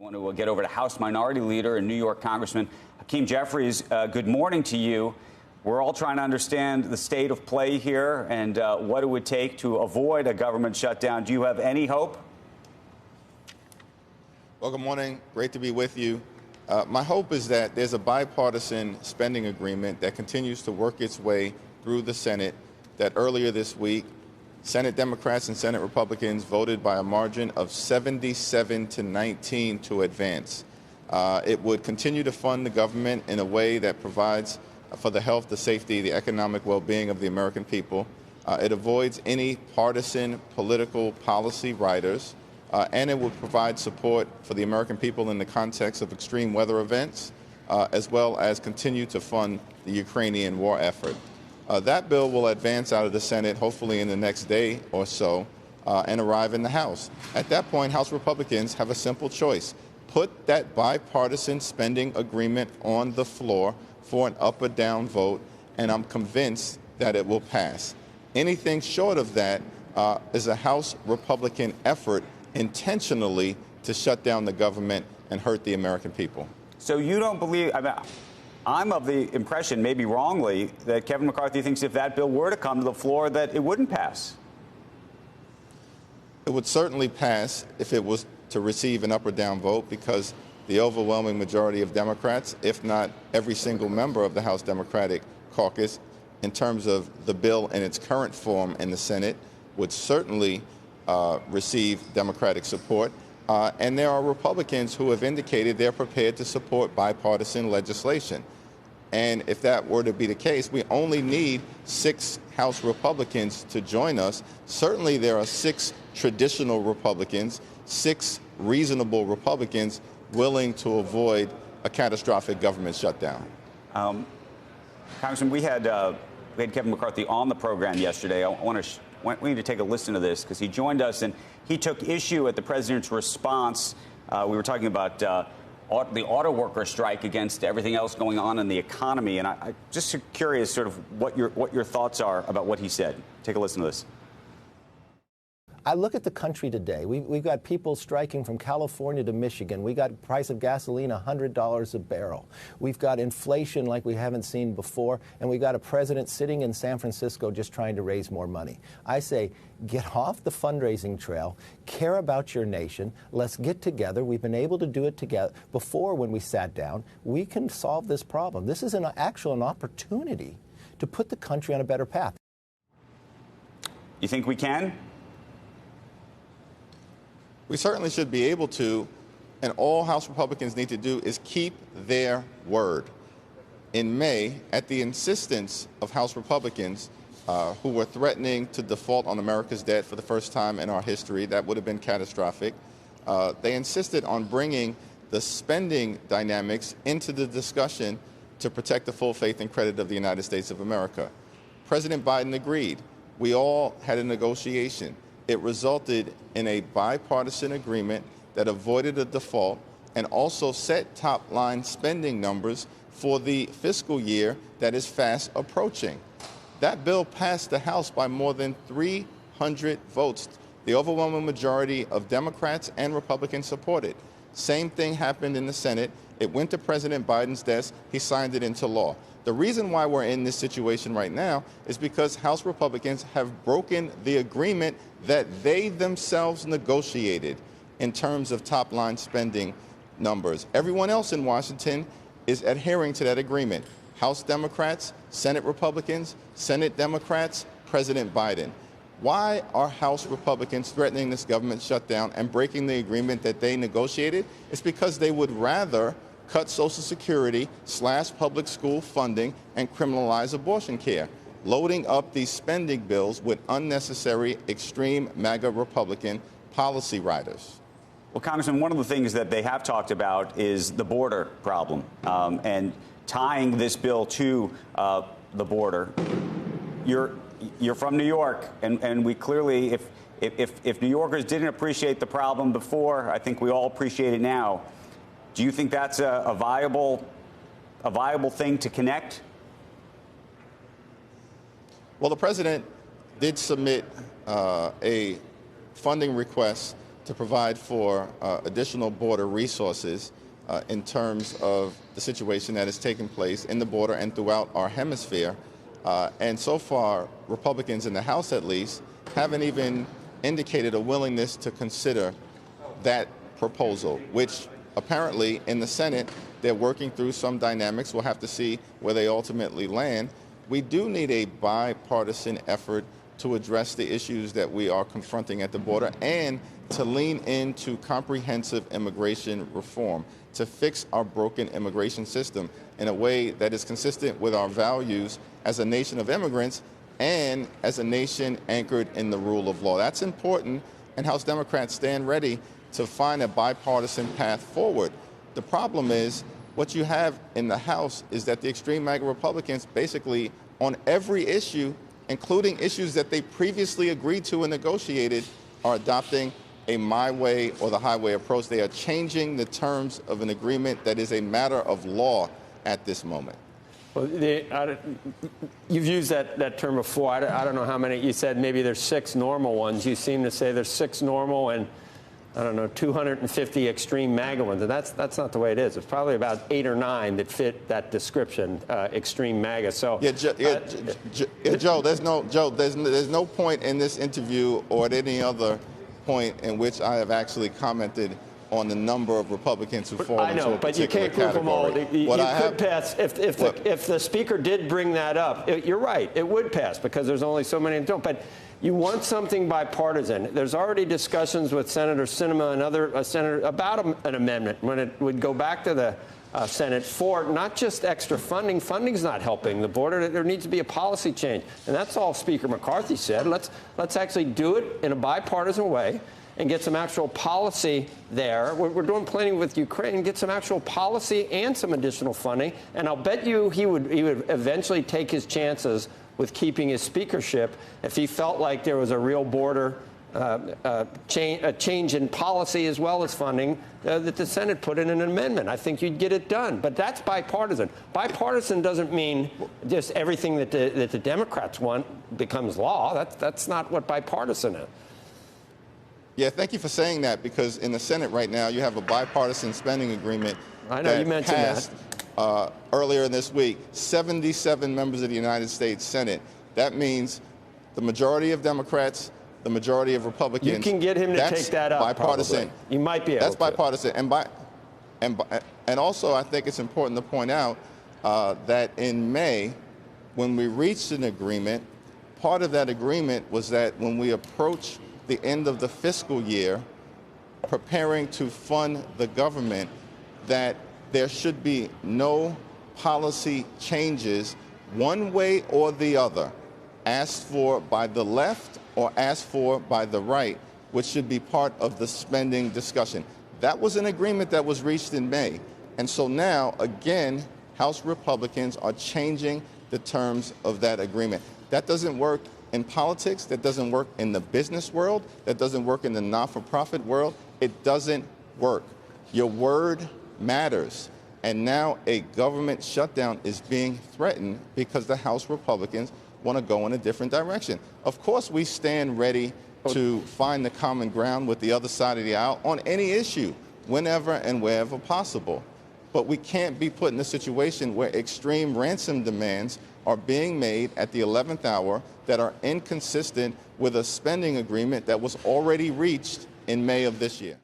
I want to get over to House Minority Leader and New York Congressman Hakeem Jeffries. Good morning to you. We're all trying to understand the state of play here and what it would take to avoid a government shutdown. Do you have any hope? Well, good morning. Great to be with you. My hope is that there's a bipartisan spending agreement that continues to work its way through the Senate, that earlier this week, Senate Democrats and Senate Republicans voted by a margin of 77 to 19 to advance. It would continue to fund the government in a way that provides for the health, the safety, the economic well-being of the American people. It avoids any partisan political policy riders, and it would provide support for the American people in the context of extreme weather events, as well as continue to fund the Ukrainian war effort. That bill will advance out of the Senate, hopefully in the next day or so, and arrive in the House. At that point, House Republicans have a simple choice. Put that bipartisan spending agreement on the floor for an up or down vote, and I'm convinced that it will pass. Anything short of that is a House Republican effort intentionally to shut down the government and hurt the American people. So you don't believe, I'm of the impression, maybe wrongly, that Kevin McCarthy thinks if that bill were to come to the floor that it wouldn't pass. It would certainly pass if it was to receive an up or down vote, because the overwhelming majority of Democrats, if not every single member of the House Democratic Caucus, in terms of the bill in its current form in the Senate, would certainly receive Democratic support. And there are Republicans who have indicated they're prepared to support bipartisan legislation. And if that were to be the case, we only need 6 House Republicans to join us. Certainly there are 6 traditional Republicans, 6 reasonable Republicans willing to avoid a catastrophic government shutdown. Congressman, we had Kevin McCarthy on the program yesterday. I want you to take a listen to this, because he joined us and he took issue at the president's response. We were talking about the auto worker strike against everything else going on in the economy, and I just curious sort of what your thoughts are about what he said. Take a listen to this. I look at the country today. We've got people striking from California to Michigan. We got price of gasoline $100 a barrel. We've got inflation like we haven't seen before, and we've got a president sitting in San Francisco just trying to raise more money. I say, get off the fundraising trail, care about your nation, let's get together. We've been able to do it together before when we sat down. We can solve this problem. This is an opportunity to put the country on a better path. You think we can? We certainly should be able to, and all House Republicans need to do is keep their word. In May, at the insistence of House Republicans who were threatening to default on America's debt for the first time in our history, that would have been catastrophic, they insisted on bringing the spending dynamics into the discussion to protect the full faith and credit of the United States of America. President Biden agreed. We all had a negotiation. It resulted in a bipartisan agreement that avoided a default and also set top-line spending numbers for the fiscal year that is fast approaching. That bill passed the House by more than 300 votes. The overwhelming majority of Democrats and Republicans supported. Same thing happened in the Senate. It went to President Biden's desk. He signed it into law. The reason why we're in this situation right now is because House Republicans have broken the agreement that they themselves negotiated in terms of top-line spending numbers. Everyone else in Washington is adhering to that agreement. House Democrats, Senate Republicans, Senate Democrats, President Biden. Why are House Republicans threatening this government shutdown and breaking the agreement that they negotiated? It's because they would rather cut Social Security, slash public school funding, and criminalize abortion care, loading up these spending bills with unnecessary extreme MAGA Republican policy riders. Well, Congressman, one of the things that they have talked about is the border problem and tying this bill to the border. You're from New York, and we clearly, if New Yorkers didn't appreciate the problem before, I think we all appreciate it now. Do you think that's a viable thing to connect? Well, the president did submit a funding request to provide for additional border resources in terms of the situation that is taking place in the border and throughout our hemisphere. And so far, Republicans in the House, at least, haven't even indicated a willingness to consider that proposal, which apparently in the Senate, they're working through some dynamics. We'll have to see where they ultimately land. We do need a bipartisan effort to address the issues that we are confronting at the border and to lean into comprehensive immigration reform to fix our broken immigration system in a way that is consistent with our values as a nation of immigrants and as a nation anchored in the rule of law. That's important, and House Democrats stand ready to find a bipartisan path forward. The problem is, what you have in the House is that the extreme MAGA Republicans basically on every issue, including issues that they previously agreed to and negotiated, are adopting a my way or the highway approach. They are changing the terms of an agreement that is a matter of law at this moment. Well, you've used that term before. I don't know how many. You said maybe there's 6 normal ones. You seem to say there's 6 normal and, I don't know, 250 extreme MAGA ones. And that's not the way it is. It's probably about 8 or 9 that fit that description, extreme MAGA. So Joe, there's no point in this interview or at any other point in which I have actually commented on the number of Republicans who fall into a particular category. I know, but you can't group them all. You could pass. If the speaker did bring that up, you're right, it would pass because there's only so many that don't. But you want something bipartisan. There's already discussions with Senator Sinema and other senators about an amendment when it would go back to the Senate for not just extra funding. Funding's not helping the border. There needs to be a policy change. And that's all Speaker McCarthy said. Let's actually do it in a bipartisan way and get some actual policy there. We're doing plenty with Ukraine. Get some actual policy and some additional funding. And I'll bet you he would eventually take his chances with keeping his speakership if he felt like there was a real border a change in policy as well as funding that the Senate put in an amendment. I think you'd get it done. But that's bipartisan. Bipartisan doesn't mean just everything that the Democrats want becomes law. That's not what bipartisan is. Yeah, thank you for saying that, because in the Senate right now you have a bipartisan spending agreement you mentioned passed earlier this week. 77 members of the United States Senate. That means the majority of Democrats, the majority of Republicans. You can get him to take that up. Bipartisan. Probably. You might be able That's bipartisan. And also, I think it's important to point out that in May, when we reached an agreement, part of that agreement was that when we approach the end of the fiscal year, preparing to fund the government, that there should be no policy changes one way or the other, asked for by the left or asked for by the right, which should be part of the spending discussion. That was an agreement that was reached in May. And so now, again, House Republicans are changing the terms of that agreement. That doesn't work in politics, that doesn't work in the business world, that doesn't work in the not-for-profit world. It doesn't work. Your word matters. And now a government shutdown is being threatened because the House Republicans want to go in a different direction. Of course, we stand ready to find the common ground with the other side of the aisle on any issue, whenever and wherever possible. But we can't be put in a situation where extreme ransom demands are being made at the 11th hour that are inconsistent with a spending agreement that was already reached in May of this year.